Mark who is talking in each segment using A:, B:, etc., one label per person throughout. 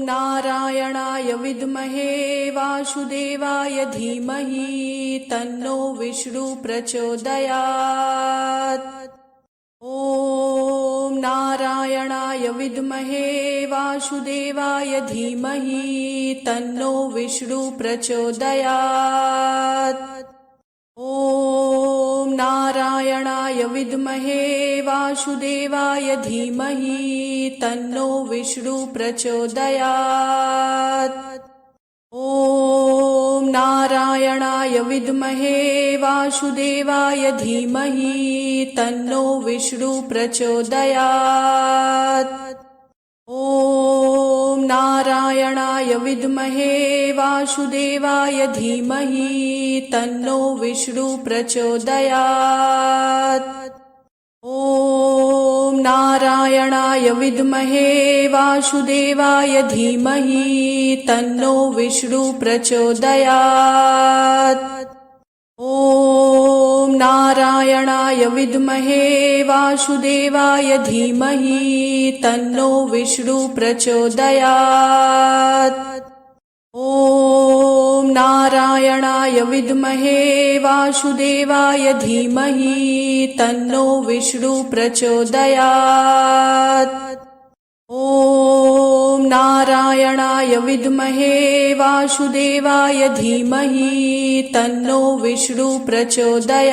A: नारायणाय विद्महे वासुदेवाय धीमहि तन्नो विष्णु प्रचोदयात्। ॐ नारायणाय विद्महे वासुदेवाय धीमहि तन्नो विष्णु प्रचोदयात्। ॐ नारायणाय विद्महे वासुदेवाय धीमहि तन्नो विष्णु प्रचोदयात्। ॐ नारायणाय विद्महे वासुदेवाय धीमहि तन्नो विष्णु प्रचोदयात्। ॐ नारायणाय विद्महे वासुदेवाय धीमहि तन्नो विष्णु प्रचोदयात्। ॐ नारायणाय विद्महे वासुदेवाय धीमहि तन्नो विष्णु प्रचोदयात्। ॐ नारायणाय विद्महे वासुदेवाय धीमहि तन्नो विष्णु प्रचोदयात्। ॐ नारायणाय विद्महे वासुदेवाय धीमहि तन्नो विष्णु प्रचोदयात्। ॐ नारायणाय विद्महे वासुदेवाय धीमहि तन्नो विष्णु प्रचोदयात्।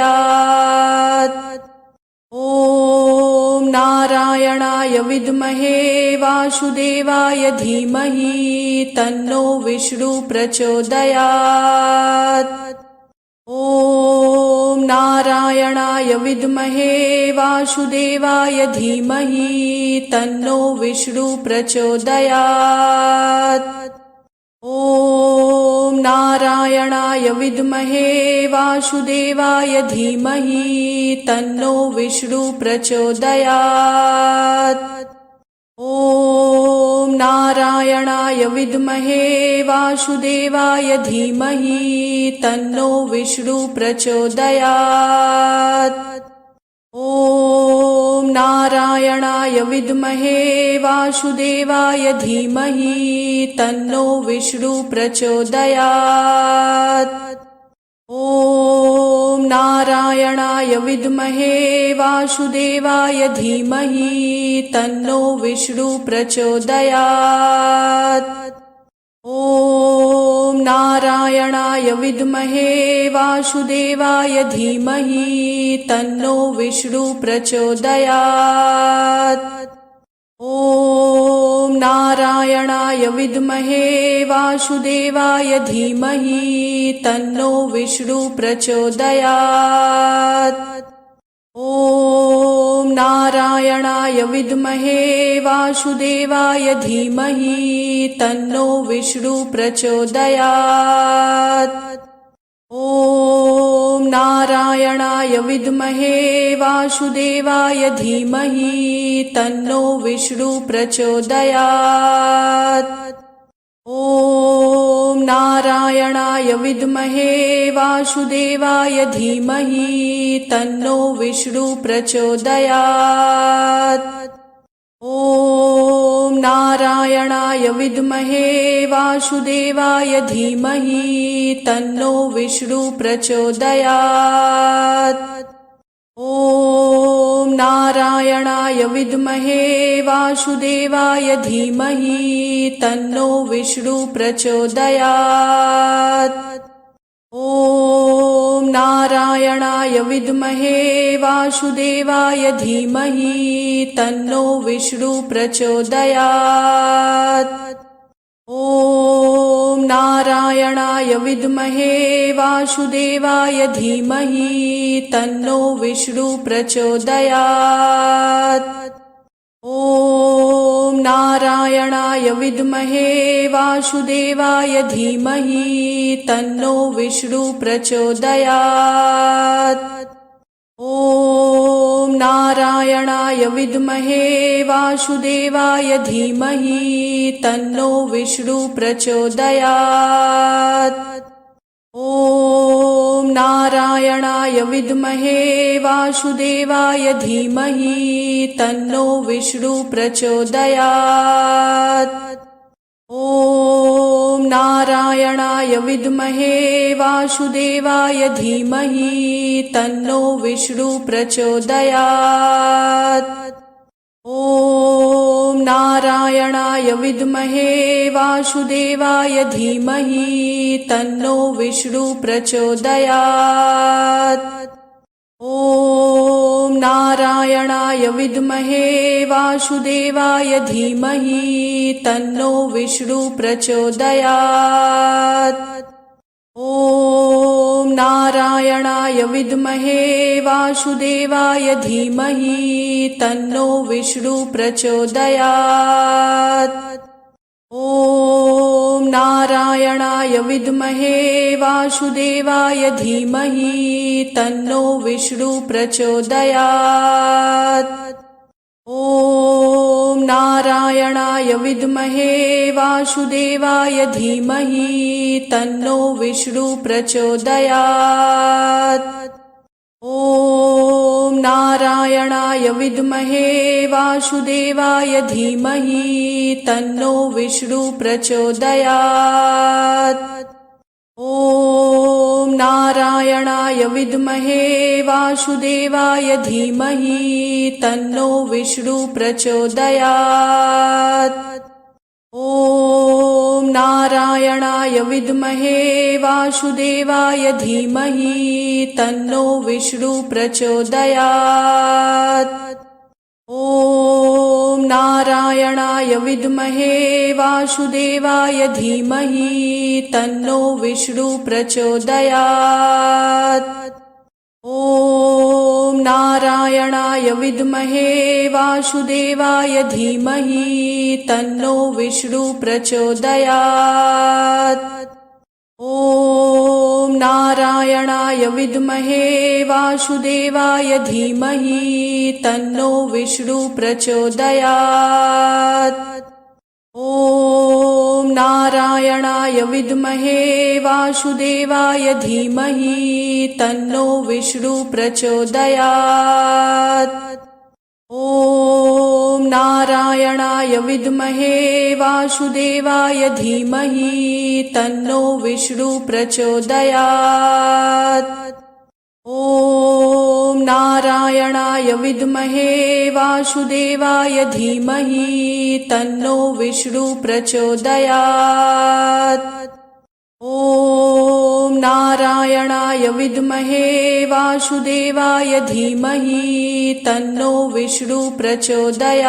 A: ॐ नारायणाय विद्महे वासुदेवाय धीमहि तन्नो विष्णु प्रचोदयात्। ॐ नारायणाय विद्महे वासुदेवाय धीमहि तन्नो विष्णु प्रचोदयात्। ॐ नारायणाय विद्महे वासुदेवाय धीमहि तन्नो विष्णु प्रचोदयात्। ॐ नारायणाय विद्महे वासुदेवाय धीमहि तन्नो विष्णु प्रचोदयात्। ॐ नारायणाय विद्महे वासुदेवाय धीमहि तन्नो विष्णु प्रचोदयात्। ॐ नारायणाय विद्महे वासुदेवाय धीमहि तन्नो विष्णु प्रचोदयात्। ॐ नारायणाय विद्महे वासुदेवाय धीमहि तन्नो विष्णु प्रचोदयात्। ॐ नारायणाय विद्महे वासुदेवाय धीमहि तन्नो विष्णु प्रचोदयात्। ॐ नारायणाय विद्महे वासुदेवाय धीमहि तन्नो विष्णु प्रचोदयात्। ॐ नारायणाय विद्महे वासुदेवाय धीमहि तन्नो विष्णु प्रचोदयात्। ॐ नारायणाय विद्महे वासुदेवाय धीमहि तन्नो विष्णु प्रचोदयात्। ॐ नारायणाय विद्महे वासुदेवाय धीमहि तन्नो विष्णु प्रचोदयात्। ॐ नारायणाय विद्महे वासुदेवाय धीमहि तन्नो विष्णु प्रचोदयात्। ॐ नारायणाय विद्महे वासुदेवाय धीमहि तन्नो विष्णु प्रचोदयात्। ॐ नारायणाय विद्महे वासुदेवाय धीमहि तन्नो विष्णु प्रचोदयात्। ॐ नारायणाय विद्महे वासुदेवाय धीमहि तन्नो विष्णु प्रचोदयात्। ॐ नारायणाय विद्महे वासुदेवाय धीमहि तन्नो विष्णु प्रचोदयात्। ॐ नारायणाय विद्महे वासुदेवाय धीमहि तन्नो विष्णु प्रचोदयात्। ॐ नारायणाय विद्महे वासुदेवाय धीमहि तन्नो विष्णु प्रचोदयात्। ॐ नारायणाय विद्महे वासुदेवाय धीमहि तन्नो विष्णु प्रचोदयात्। ॐ नारायणाय विद्महे वासुदेवाय धीमहि तन्नो विष्णु प्रचोदयात्। ॐ नारायणाय विद्महे वासुदेवाय धीमहि तन्नो विष्णु प्रचोदयात्। ॐ नारायणाय विद्महे वासुदेवाय धीमहि तन्नो विष्णु प्रचोदयात्। ॐ नारायणाय विद्महे वासुदेवाय धीमहि तन्नो विष्णु प्रचोदयात्। ॐ नारायणाय विद्महे वासुदेवाय धीमहि तन्नो विष्णु प्रचोदयात्। ॐ नारायणाय विद्महे वासुदेवाय धीमहि तन्नो विष्णु प्रचोदयात्। ॐ नारायणाय विद्महे वासुदेवाय धीमहि तन्नो विष्णु प्रचोदयात्। ॐ नारायणाय विद्महे वासुदेवाय धीमहि तन्नो विष्णु प्रचोदयात्। ॐ नारायणाय विद्महे वासुदेवाय धीमहि तन्नो विष्णु प्रचोदयात्। ॐ नारायणाय विद्महे वासुदेवाय धीमहि तन्नो विष्णु प्रचोदयात्। ॐ नारायणाय विद्महे वासुदेवाय धीमहि तन्नो विष्णु प्रचोदयात्। ॐ नारायणाय विद्महे वासुदेवाय धीमहि तन्नो विष्णु प्रचोदयात्। ॐ नारायणाय विद्महे वासुदेवाय धीमहि तन्नो विष्णु प्रचोदयात्। ॐ नारायणाय विद्महे वासुदेवाय धीमहि तन्नो विष्णु प्रचोदयात्।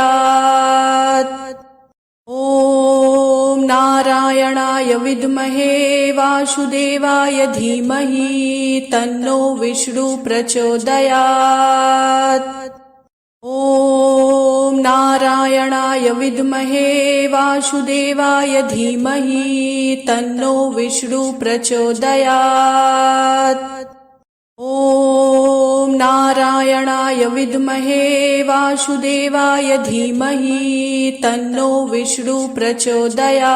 A: ॐ नारायणाय विद्महे वासुदेवाय धीमहि तन्नो विष्णु प्रचोदयात्। ॐ नारायणाय विद्महे वासुदेवाय धीमहि तन्नो विष्णु प्रचोदयात्। ॐ नारायणाय विद्महे वासुदेवाय धीमहि तन्नो विष्णु प्रचोदयात्।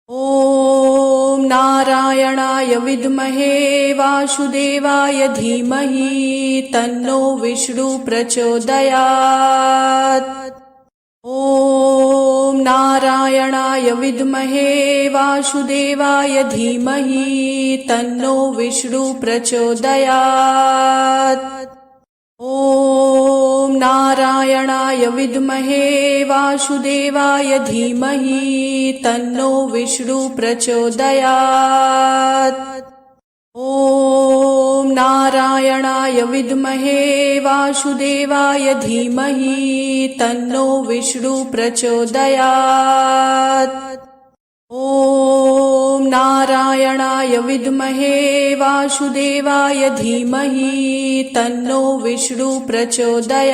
A: ॐ नारायणाय विद्महे वासुदेवाय धीमहि तन्नो विष्णु प्रचोदयात्। ॐ नारायणाय विद्महे वासुदेवाय धीमहि तन्नो विष्णु प्रचोदयात्। ॐ नारायणाय विद्महे वासुदेवाय धीमहि तन्नो विष्णु प्रचोदयात्। ॐ नारायणाय विद्महे वासुदेवाय धीमहि तन्नो विष्णु प्रचोदयात्। ॐ नारायणाय विद्महे वासुदेवाय धीमहि तन्नो विष्णु प्रचोदयात्।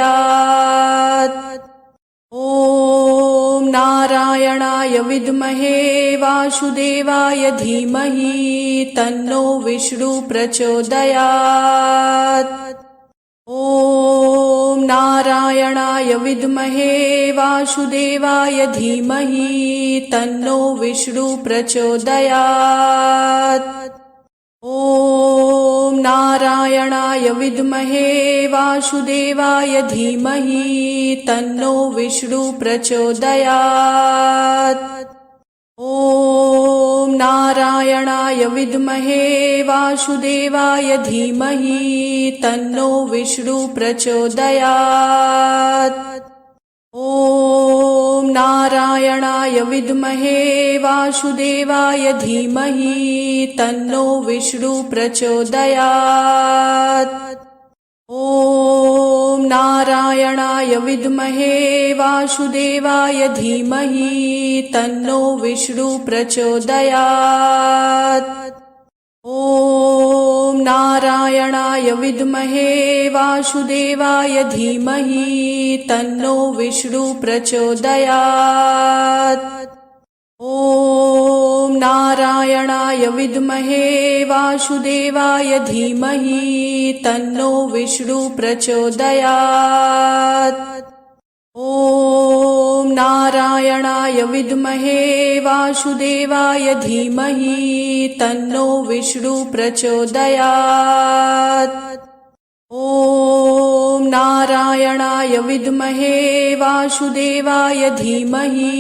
A: ॐ नारायणाय विद्महे वासुदेवाय धीमहि तन्नो विष्णु प्रचोदयात्। ॐ नारायणाय विद्महे वासुदेवाय धीमहि तन्नो विष्णु प्रचोदयात्। ॐ नारायणाय विद्महे वासुदेवाय धीमहि तन्नो विष्णु प्रचोदयात्। ॐ नारायणाय विद्महे वासुदेवाय धीमहि तन्नो विष्णु प्रचोदयात्। ॐ नारायणाय विद्महे वासुदेवाय धीमहि तन्नो विष्णु प्रचोदयात्। ॐ नारायणाय विद्महे वासुदेवाय धीमहि तन्नो विष्णु प्रचोदयात्। ॐ नारायणाय विद्महे वासुदेवाय धीमहि तन्नो विष्णु प्रचोदयात्। ॐ नारायणाय विद्महे वासुदेवाय धीमहि तन्नो विष्णु प्रचोदयात्। ॐ नारायणाय विद्महे वासुदेवाय धीमहि तन्नो विष्णु प्रचोदयात्। ॐ नारायणाय विद्महे वासुदेवाय धीमहि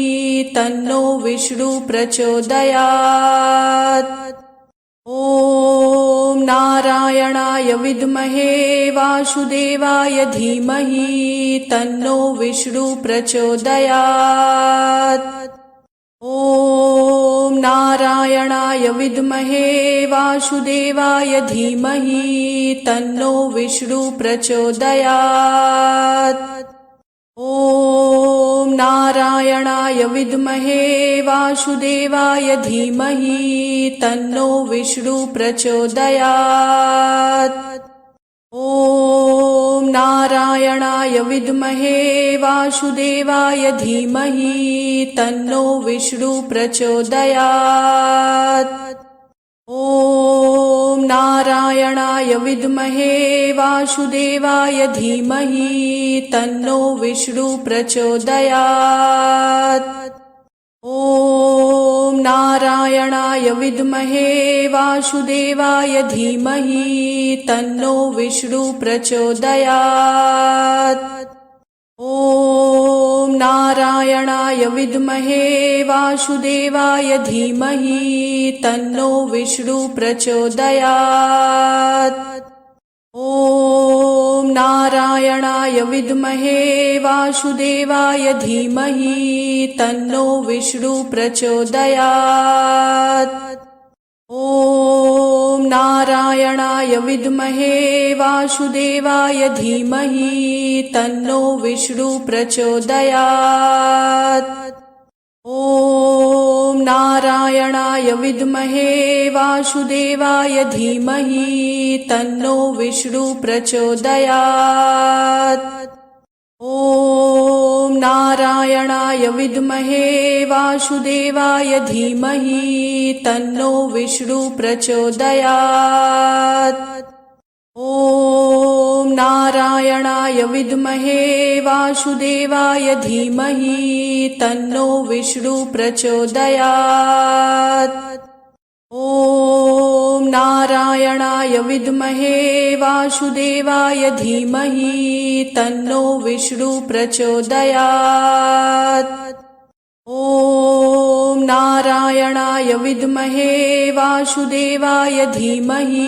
A: तन्नो विष्णु प्रचोदयात्। ॐ नारायणाय विद्महे वासुदेवाय धीमहि तन्नो विष्णु प्रचोदयात्। ॐ नारायणाय विद्महे वासुदेवाय धीमहि तन्नो विष्णु प्रचोदयात्। ॐ नारायणाय विद्महे वासुदेवाय धीमहि तन्नो विष्णु प्रचोदयात्। ॐ नारायणाय विद्महे वासुदेवाय धीमहि तन्नो विष्णु प्रचोदयात्। ॐ नारायणाय विद्महे वासुदेवाय धीमहि तन्नो विष्णु प्रचोदयात्। ॐ नारायणाय विद्महे वासुदेवाय धीमहि तन्नो विष्णु प्रचोदयात्। ॐ नारायणाय विद्महे वासुदेवाय धीमहि तन्नो विष्णु प्रचोदयात्। ॐ नारायणाय विद्महे वासुदेवाय धीमहि तन्नो विष्णु प्रचोदयात्। ॐ नारायणाय विद्महे वासुदेवाय धीमहि तन्नो विष्णु प्रचोदयात्। ॐ नारायणाय विद्महे वासुदेवाय धीमहि तन्नो विष्णु प्रचोदयात्। ॐ नारायणाय विद्महे वासुदेवाय धीमहि तन्नो विष्णु प्रचोदयात्। ॐ नारायणाय विद्महे वासुदेवाय धीमहि तन्नो विष्णु प्रचोदयात्। ॐ नारायणाय विद्महे वासुदेवाय धीमहि तन्नो विष्णु प्रचोदयात्। ॐ नारायणाय विद्महे वासुदेवाय धीमहि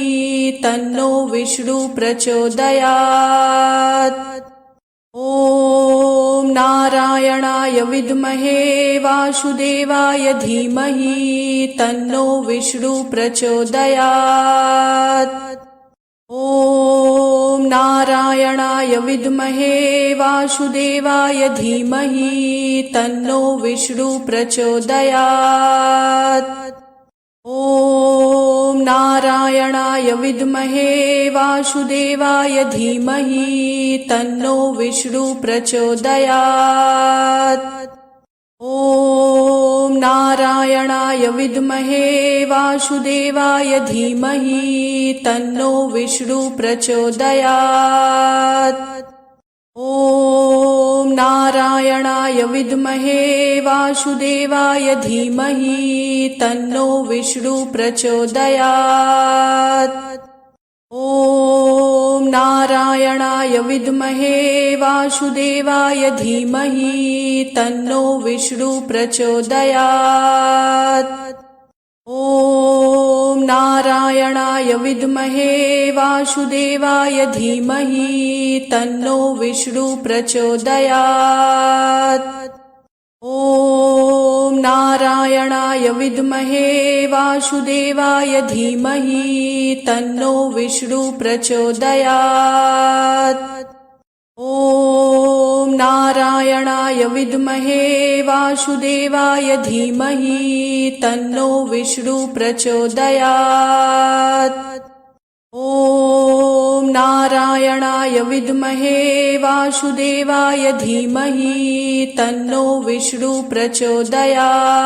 A: तन्नो विष्णु प्रचोदयात्। ॐ नारायणाय विद्महे वासुदेवाय धीमहि तन्नो विष्णु प्रचोदयात्। ॐ नारायणाय विद्महे वासुदेवाय धीमहि तन्नो विष्णु प्रचोदयात्। ॐ नारायणाय विद्महे वासुदेवाय धीमहि तन्नो विष्णु प्रचोदयात्। ॐ नारायणाय विद्महे वासुदेवाय धीमहि तन्नो विष्णु प्रचोदयात्। ॐ नारायणाय विद्महे वासुदेवाय धीमहि तन्नो विष्णु प्रचोदयात्। ॐ नारायणाय विद्महे वासुदेवाय धीमहि तन्नो विष्णु प्रचोदयात्। ॐ नारायणाय विद्महे वासुदेवाय धीमहि तन्नो विष्णु प्रचोदयात्। ॐ नारायणाय विद्महे वासुदेवाय धीमहि तन्नो विष्णु प्रचोदयात्। ॐ नारायणाय विद्महे वासुदेवाय धीमहि तन्नो विष्णु प्रचोदयात्। ॐ नारायणाय विद्महे वासुदेवाय धीमहि तन्नो विष्णु प्रचोदयात्।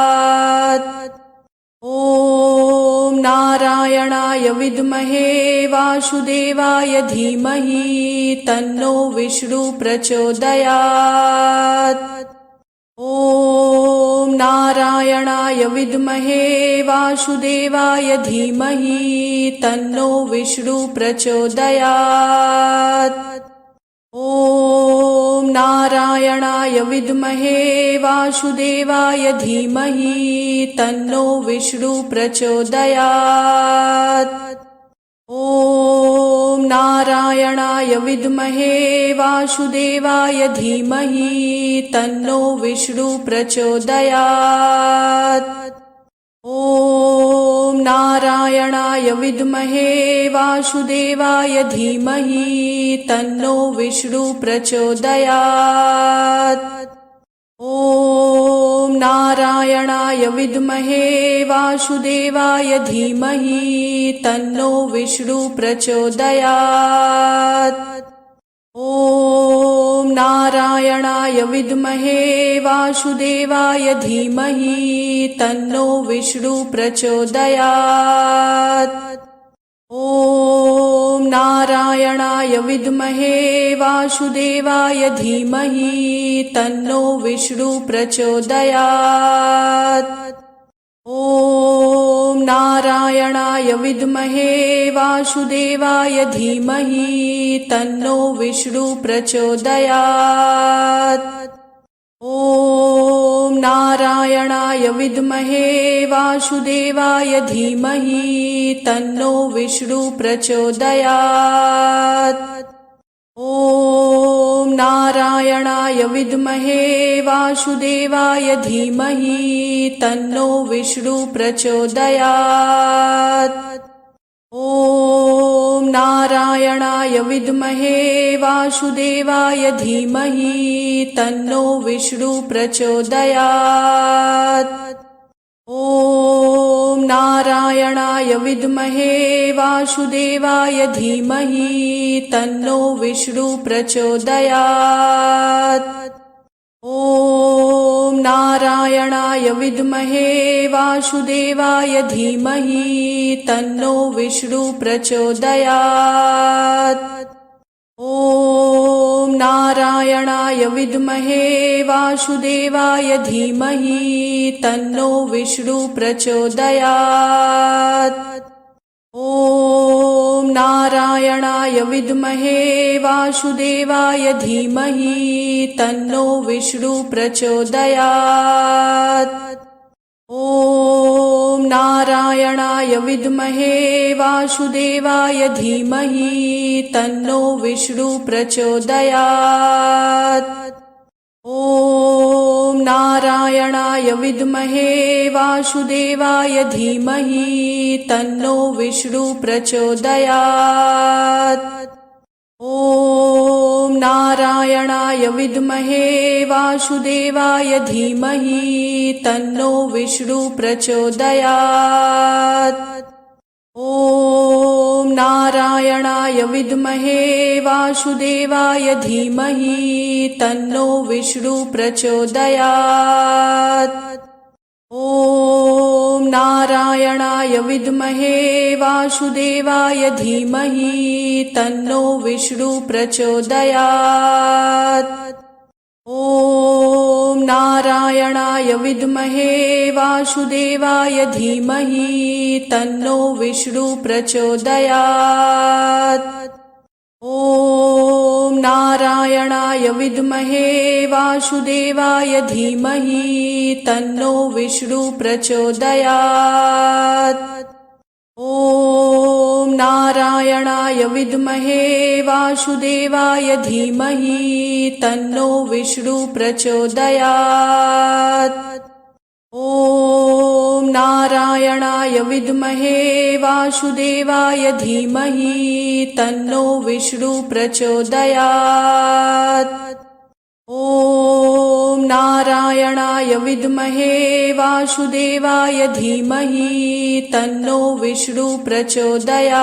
A: ॐ नारायणाय विद्महे वासुदेवाय धीमहि तन्नो विष्णु प्रचोदयात्। ॐ नारायणाय विद्महे वासुदेवाय धीमहि तन्नो विष्णु प्रचोदयात्। ॐ नारायणाय विद्महे वासुदेवाय धीमहि तन्नो विष्णु प्रचोदयात्। ॐ नारायणाय विद्महे वासुदेवाय धीमहि तन्नो विष्णु प्रचोदयात्। ॐ नारायणाय विद्महे वासुदेवाय धीमहि तन्नो विष्णु प्रचोदयात्। ॐ नारायणाय विद्महे वासुदेवाय धीमहि तन्नो विष्णु प्रचोदयात्। ॐ नारायणाय विद्महे वासुदेवाय धीमहि तन्नो विष्णु प्रचोदयात्। ॐ नारायणाय विद्महे वासुदेवाय धीमहि तन्नो विष्णु प्रचोदयात्। ॐ नारायणाय विद्महे वासुदेवाय धीमहि तन्नो विष्णु प्रचोदयात्। ॐ नारायणाय विद्महे वासुदेवाय धीमहि तन्नो विष्णु प्रचोदयात्। ॐ नारायणाय विद्महे वासुदेवाय धीमहि तन्नो विष्णु प्रचोदयात्। ॐ नारायणाय विद्महे वासुदेवाय धीमहि तन्नो विष्णु प्रचोदयात्। ॐ नारायणाय विद्महे वासुदेवाय धीमहि तन्नो विष्णु प्रचोदयात्। ॐ नारायणाय विद्महे वासुदेवाय धीमहि तन्नो विष्णु प्रचोदयात्। ॐ नारायणाय विद्महे वासुदेवाय धीमहि तन्नो विष्णु प्रचोदयात्। ॐ नारायणाय विद्महे वासुदेवाय धीमहि तन्नो विष्णु प्रचोदयात्। ॐ नारायणाय विद्महे वासुदेवाय धीमहि तन्नो विष्णु प्रचोदयात्। ॐ नारायणाय विद्महे वासुदेवाय धीमहि तन्नो विष्णु प्रचोदयात्। ॐ नारायणाय विद्महे वासुदेवाय धीमहि तन्नो विष्णु प्रचोदयात्। ॐ नारायणाय विद्महे वासुदेवाय धीमहि तन्नो विष्णु प्रचोदयात्। ॐ नारायणाय विद्महे वासुदेवाय धीमहि तन्नो विष्णु प्रचोदयात्। ॐ नारायणाय विद्महे वासुदेवाय धीमहि तन्नो विष्णु प्रचोदयात्। ॐ नारायणाय विद्महे वासुदेवाय धीमहि तन्नो विष्णु प्रचोदयात्। ॐ नारायणाय विद्महे वासुदेवाय धीमहि तन्नो विष्णु प्रचोदयात्। ॐ नारायणाय विद्महे वासुदेवाय धीमहि तन्नो विष्णु प्रचोदयात्। ॐ नारायणाय विद्महे वासुदेवाय धीमहि तन्नो विष्णु प्रचोदयात्।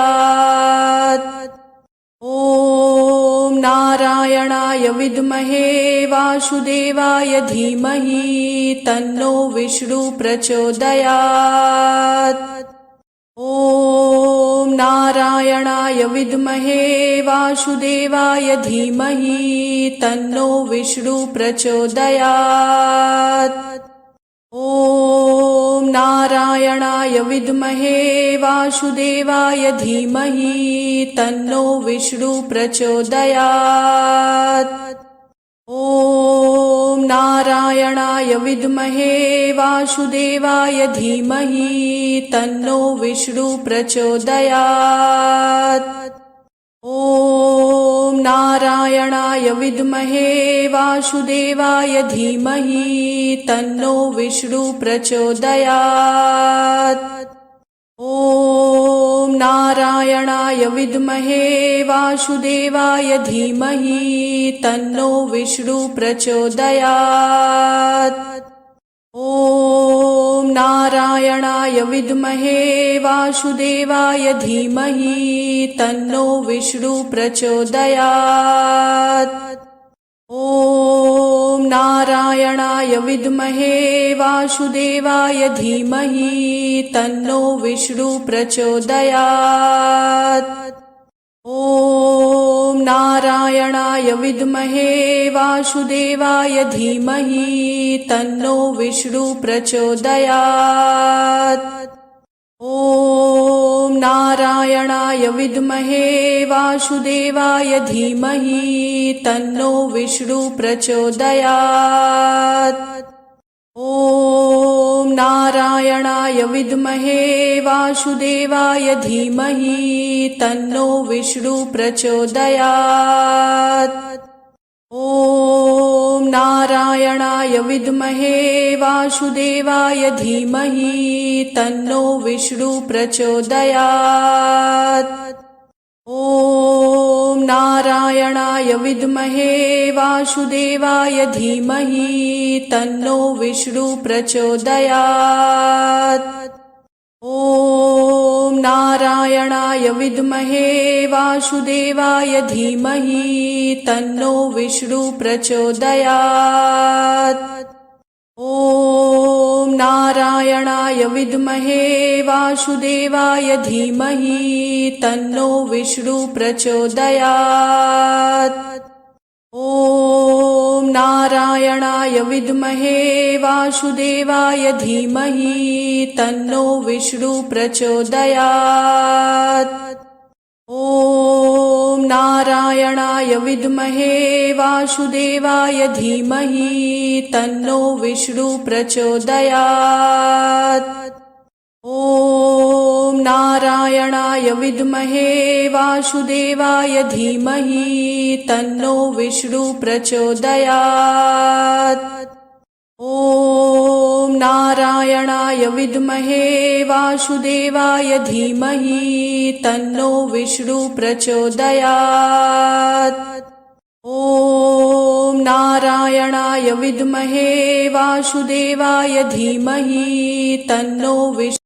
A: ॐ नारायणाय विद्महे वासुदेवाय धीमहि तन्नो विष्णु प्रचोदयात्। ॐ नारायणाय विद्महे वासुदेवाय धीमहि तन्नो विष्णु प्रचोदयात्। ॐ नारायणाय विद्महे वासुदेवाय धीमहि तन्नो विष्णु प्रचोदयात्। ॐ नारायणाय विद्महे वासुदेवाय धीमहि तन्नो विष्णु प्रचोदयात्। ॐ नारायणाय विद्महे वासुदेवाय धीमहि तन्नो विष्णु प्रचोदयात्। ॐ नारायणाय विद्महे वासुदेवाय धीमहि तन्नो विष्णु प्रचोदयात्। ॐ नारायणाय विद्महे वासुदेवाय धीमहि तन्नो विष्णु प्रचोदयात्। ॐ नारायणाय विद्महे वासुदेवाय धीमहि तन्नो विष्णु प्रचोदयात्। ॐ नारायणाय विद्महे वासुदेवाय धीमहि तन्नो विष्णु प्रचोदयात्। ॐ नारायणाय विद्महे वासुदेवाय धीमहि तन्नो विष्णु प्रचोदयात्। ॐ नारायणाय विद्महे वासुदेवाय धीमहि तन्नो विष्णु प्रचोदयात्। ॐ नारायणाय विद्महे वासुदेवाय धीमहि तन्नो विष्णु प्रचोदयात्। ॐ नारायणाय विद्महे वासुदेवाय धीमहि तन्नो विष्णु प्रचोदयात्। ॐ नारायणाय विद्महे वासुदेवाय धीमहि तन्नो विष्णु प्रचोदयात्। ॐ नारायणाय विद्महे वासुदेवाय धीमहि तन्नो विष्णु प्रचोदयात्। ॐ नारायणाय विद्महे वासुदेवाय धीमहि तन्नो विष्णु प्रचोदयात्। ॐ नारायणाय विद्महे वासुदेवाय धीमहि तन्नो विष्णु प्रचोदयात्। ॐ नारायणाय विद्महे वासुदेवाय धीमहि तन्नो विष्णु प्रचोदयात्। ॐ नारायणाय विद्महे वासुदेवाय धीमहि तन्नो विष्णु प्रचोदयात्। ॐ नारायणाय विद्महे वासुदेवाय धीमहि तन्नो विष्णु